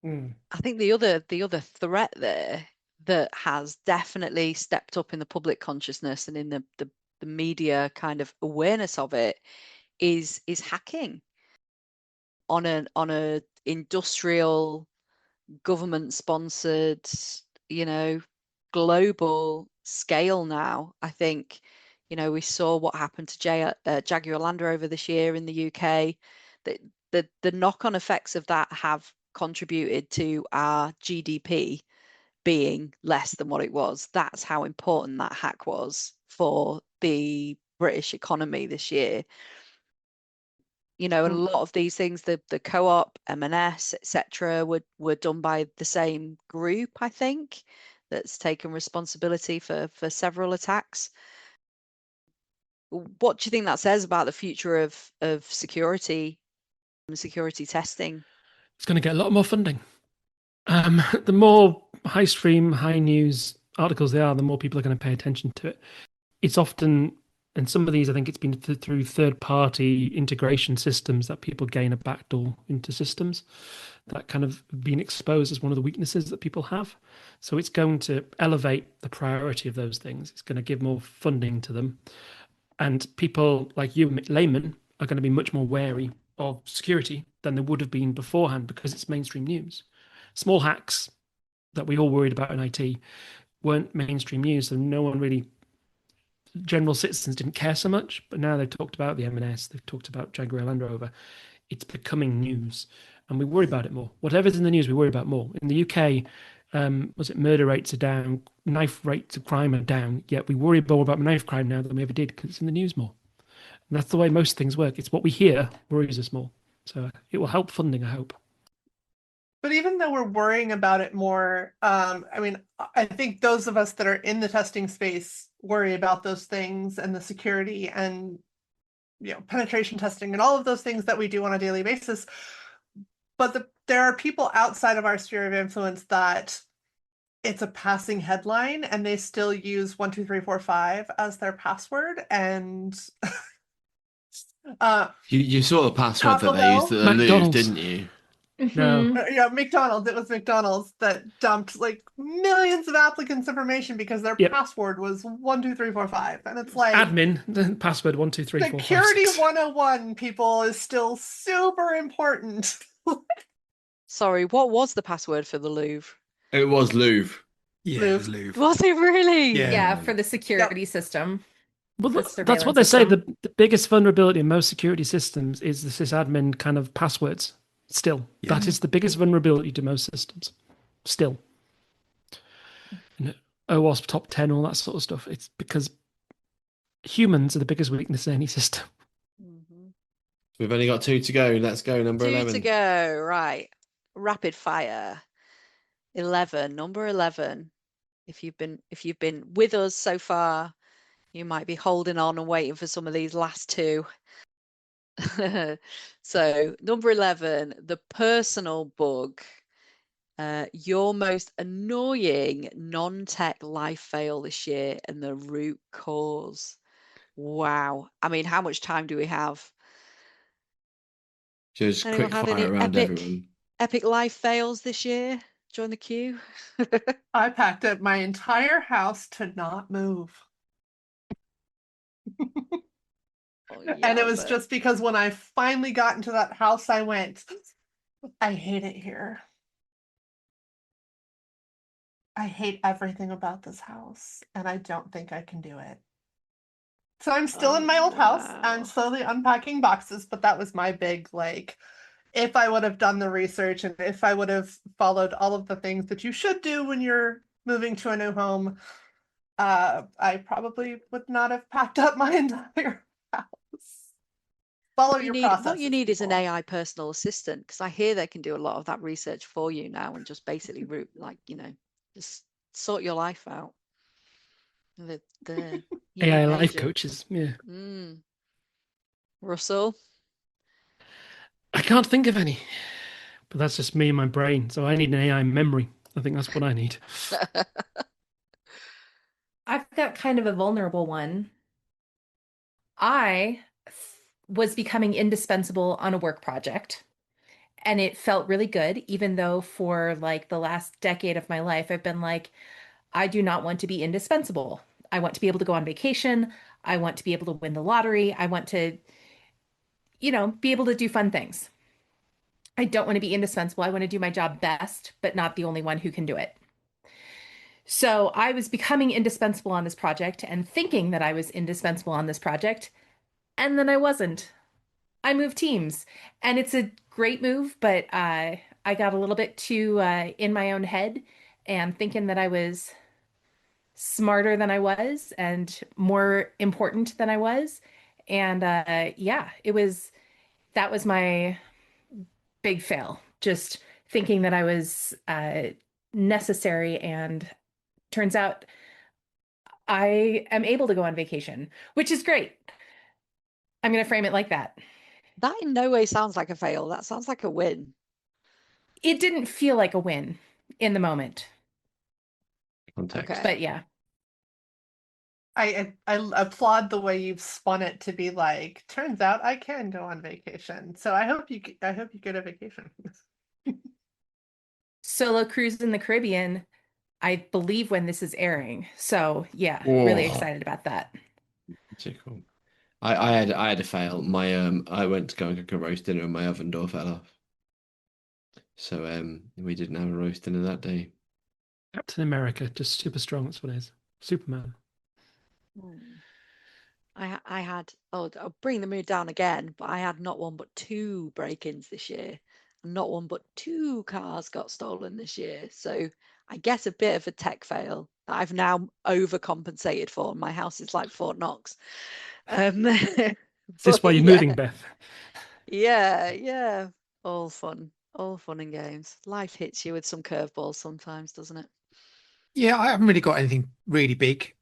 I think the other threat there that has definitely stepped up in the public consciousness and in the media kind of awareness of it is hacking on a industrial government sponsored, global scale now. I think, we saw what happened to Jaguar Land Rover this year in the UK. The knock-on effects of that have contributed to our GDP being less than what it was. That's how important that hack was for the British economy this year. And a lot of these things, the Co-op, M&S, etc., were done by the same group, I think, that's taken responsibility for several attacks. What do you think that says about the future of security and security testing? It's going to get a lot more funding. The more high stream, high news articles they are, the more people are going to pay attention to it. It's often, and some of these, I think it's been through third-party integration systems that people gain a backdoor into systems that kind of been exposed as one of the weaknesses that people have. So it's going to elevate the priority of those things. It's going to give more funding to them. And people like you, laymen, are going to be much more wary of security than they would have been beforehand because it's mainstream news. Small hacks that we all worried about in IT weren't mainstream news, so no one really, general citizens didn't care so much. But now they've talked about the M&S, they've talked about Jaguar Land Rover. It's becoming news, and we worry about it more. Whatever's in the news, we worry about more. In the UK, murder rates are down, knife rates of crime are down, yet we worry more about knife crime now than we ever did because it's in the news more. And that's the way most things work. It's what we hear worries us more. So it will help funding, I hope. But even though we're worrying about it more, I think those of us that are in the testing space worry about those things and the security and penetration testing and all of those things that we do on a daily basis. But there are people outside of our sphere of influence that it's a passing headline and they still use 12345 as their password. And you saw the password Taco that they used Bell? at the Louvre, McDonald's. didn't you? No. Yeah, McDonald's. It was McDonald's that dumped like millions of applicants' information because their Yep. password was 12345, and it's like Admin, the password 12345. security 101. People is still super important. Sorry, what was the password for the Louvre? It was Louvre. Yeah, it was Louvre. Was it really? Yeah. Yeah, for the security system. Well, The that's what they surveillance say. system. The biggest vulnerability in most security systems is the sysadmin kind of passwords. Still, Yeah. that is the biggest vulnerability to most systems. Still, OWASP top 10, all that sort of stuff. It's because humans are the biggest weakness in any system. We've only got 2 to go. Let's go. Number 2 11. to go. Right. Rapid fire. 11. Number 11. If you've been with us so far, you might be holding on and waiting for some of these last two. So number 11, the personal bug. Your most annoying non-tech life fail this year and the root cause. Wow. I mean, how much time do we have? Just Anyone quick had fire any around everyone. epic life fails this year? Join the queue. I packed up my entire house to not move. Oh, And it was but just because when I finally got into that house, I went, I hate it here. I hate everything about this house, and I don't think I can do it. So I'm still in my old house. I'm wow. slowly unpacking boxes, but that was my big, like, if I would have done the research and if I would have followed all of the things that you should do when you're moving to a new home, I probably would not have packed up my entire house. Follow your processes. What you need is an people. AI personal assistant, because I hear they can do a lot of that research for you now and just basically just sort your life out. The AI human life agent. coaches. Yeah, Russell. I can't think of any, but that's just me and my brain. So I need an AI memory. I think that's what I need. I've got kind of a vulnerable one. I was becoming indispensable on a work project, and it felt really good, even though for like the last decade of my life, I've been like, I do not want to be indispensable. I want to be able to go on vacation. I want to be able to win the lottery. I want to, be able to do fun things. I don't want to be indispensable. I want to do my job best, but not the only one who can do it. So I was becoming indispensable on this project and thinking that I was indispensable on this project, and then I wasn't. I moved teams, and it's a great move, but I got a little bit too in my own head and thinking that I was smarter than I was and more important than I was. And yeah, that was my big fail. Just thinking that I was necessary, and turns out I am able to go on vacation, which is great. I'm going to frame it like that. That in no way sounds like a fail. That sounds like a win. It didn't feel like a win in the moment, Context. Okay. but yeah. I applaud the way you've spun it to be like, turns out I can go on vacation. So I hope you get a vacation. Solo cruise in the Caribbean, I believe, when this is airing. So yeah, really Whoa. excited about that. Too cool. I had a fail. I went to go and cook a roast dinner and my oven door fell off. So we didn't have a roast dinner that day. Captain America, just super strong. That's what it is. Superman. I had, I'll bring the mood down again, but I had not one but two break-ins this year. And not one but two cars got stolen this year. So I guess a bit of a tech fail that I've now overcompensated for. My house is like Fort Knox. Is this why you're yeah. moving, Beth? Yeah. All fun and games. Life hits you with some curveballs sometimes, doesn't it? Yeah, I haven't really got anything really big.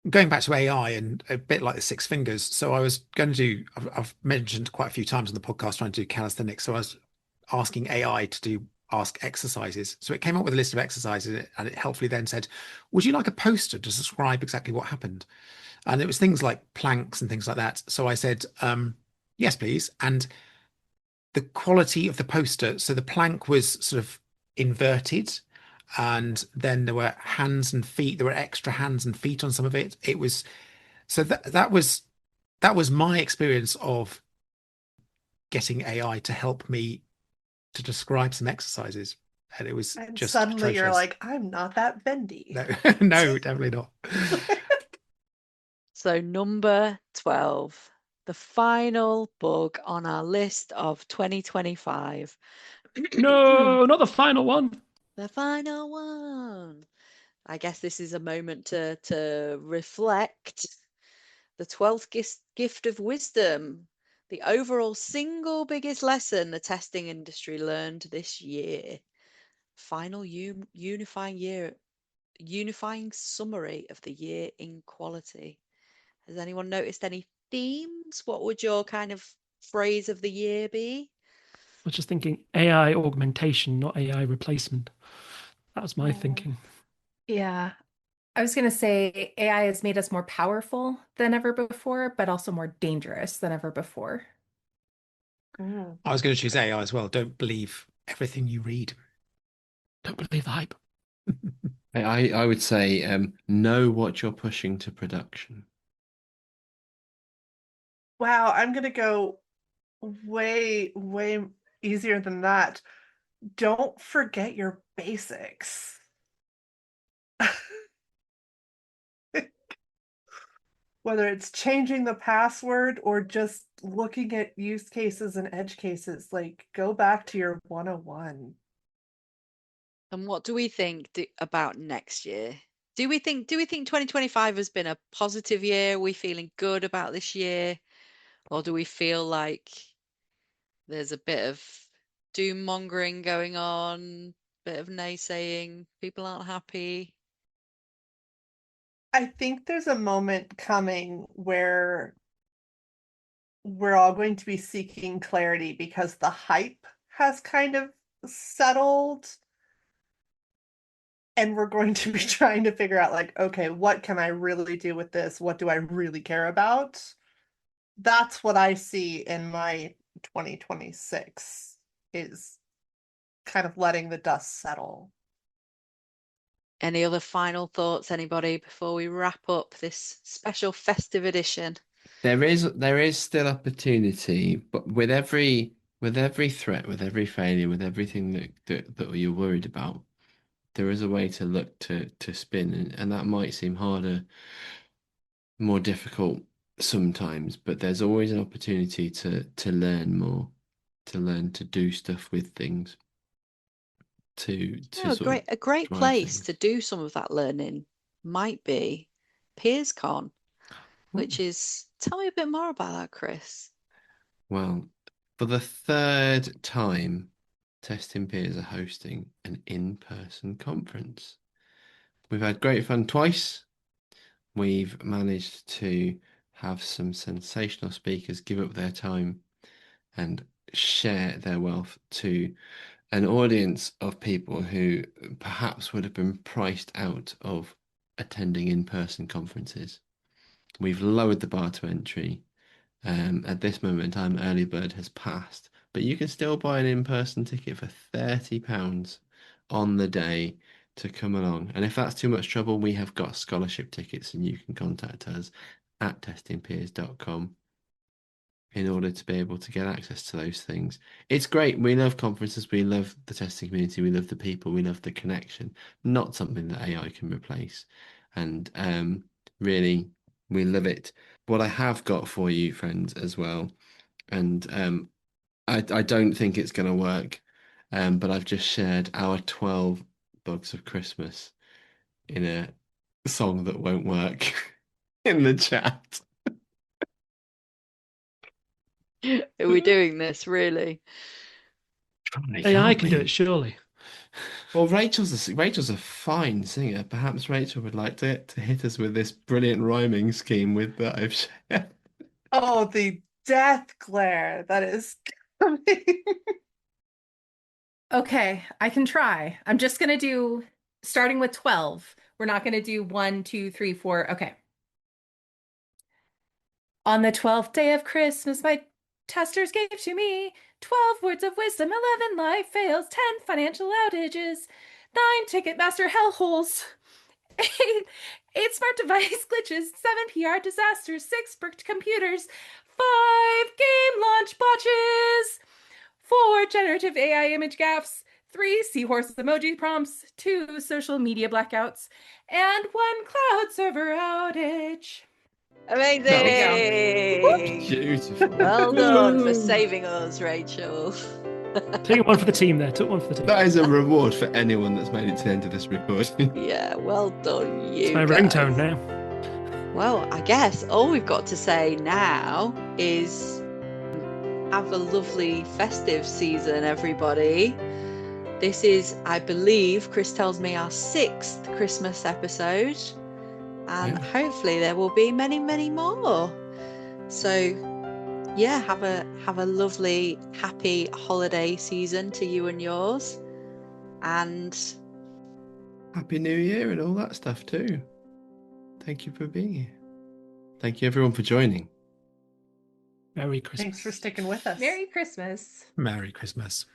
Going back to AI and a bit like the six fingers. So I was going to do, I've mentioned quite a few times on the podcast trying to do calisthenics. So I was asking AI to ask exercises. So it came up with a list of exercises and it helpfully then said, would you like a poster to describe exactly what happened? And it was things like planks and things like that. So I said, yes, please. And the quality of the poster, so the plank was sort of inverted, and then there were hands and feet. There were extra hands and feet on some of it. It was so that was my experience of getting AI to help me to describe some exercises, and it was And just suddenly you're atrocious. like, I'm not that bendy. No, no, definitely not. So number 12, the final bug on our list of 2025. No, not the final one. The final one. I guess this is a moment to reflect. The 12th gift of wisdom, the overall single biggest lesson the testing industry learned this year. Final unifying summary of the year in quality. Has anyone noticed any themes? What would your kind of phrase of the year be? I was just thinking AI augmentation, not AI replacement. That was my Oh. thinking. Yeah. I was going to say AI has made us more powerful than ever before, but also more dangerous than ever before. I was going to choose AI as well. Don't believe everything you read. Don't believe the hype. I would say know what you're pushing to production. Wow, I'm gonna go way easier than that. Don't forget your basics. Whether it's changing the password or just looking at use cases and edge cases, like go back to your 101. And what do we think about next year? Do we think 2025 has been a positive year? Are we feeling good about this year? Or do we feel like there's a bit of doom mongering going on, bit of naysaying, people aren't happy? I think there's a moment coming where we're all going to be seeking clarity because the hype has kind of settled. And we're going to be trying to figure out, like, okay, what can I really do with this? What do I really care about? That's what I see in my 2026 is kind of letting the dust settle. Any other final thoughts, anybody, before we wrap up this special festive edition? There is still opportunity, but with every threat, with every failure, with everything that you're worried about, there is a way to look to spin, and that might seem harder, more difficult sometimes, but there's always an opportunity to learn more, to learn to do stuff with things, to a sort of great drive place things. to do some of that learning might be PeersCon, which is, tell me a bit more about that, Chris. Well, for the third time, Testing Peers are hosting an in-person conference. We've had great fun twice. We've managed to have some sensational speakers give up their time and share their wealth to an audience of people who perhaps would have been priced out of attending in-person conferences. We've lowered the bar to entry. At this moment in time, early bird has passed, but you can still buy an in-person ticket for £30 on the day to come along. And if that's too much trouble, we have got scholarship tickets, and you can contact us at testingpeers.com in order to be able to get access to those things. It's great. We love conferences. We love the testing community. We love the people. We love the connection. Not something that AI can replace. And really, we love it. What I have got for you, friends, as well, and I don't think it's going to work, but I've just shared our 12 bugs of Christmas in a song that won't work in the chat. Are we doing this really? AI can do it, surely. Well, Rachel's a fine singer. Perhaps Rachel would like to hit us with this brilliant rhyming scheme with that I've shared. Oh, the death glare that is coming. Okay, I can try. I'm just gonna do starting with 12. We're not gonna do 1, 2, 3, 4. Okay. On the 12th day of Christmas, my testers gave to me 12 words of wisdom, 11 life fails, 10 financial outages, 9 Ticketmaster hellholes, 8 smart device glitches, 7 PR disasters, 6 bricked computers, 5 game launch botches, 4 generative AI image gaffes, 3 seahorse emoji prompts, 2 social media blackouts, and 1 cloud server outage. Amazing. Beautiful. Well done for Woo. saving us, Rachel. Taking one for the team there. Took one for the team. That is a reward for anyone that's made it to the end of this recording. Yeah, well done, you It's my guys. ringtone now. Well, I guess all we've got to say now is have a lovely festive season, everybody. This is, I believe, Chris tells me, our 6th Christmas episode. And Yeah. hopefully there will be many, many more. So yeah, have a lovely, happy holiday season to you and yours. And Happy New Year and all that stuff too. Thank you for being here. Thank you everyone for joining. Merry Christmas. Thanks for sticking with us. Merry Christmas. Merry Christmas.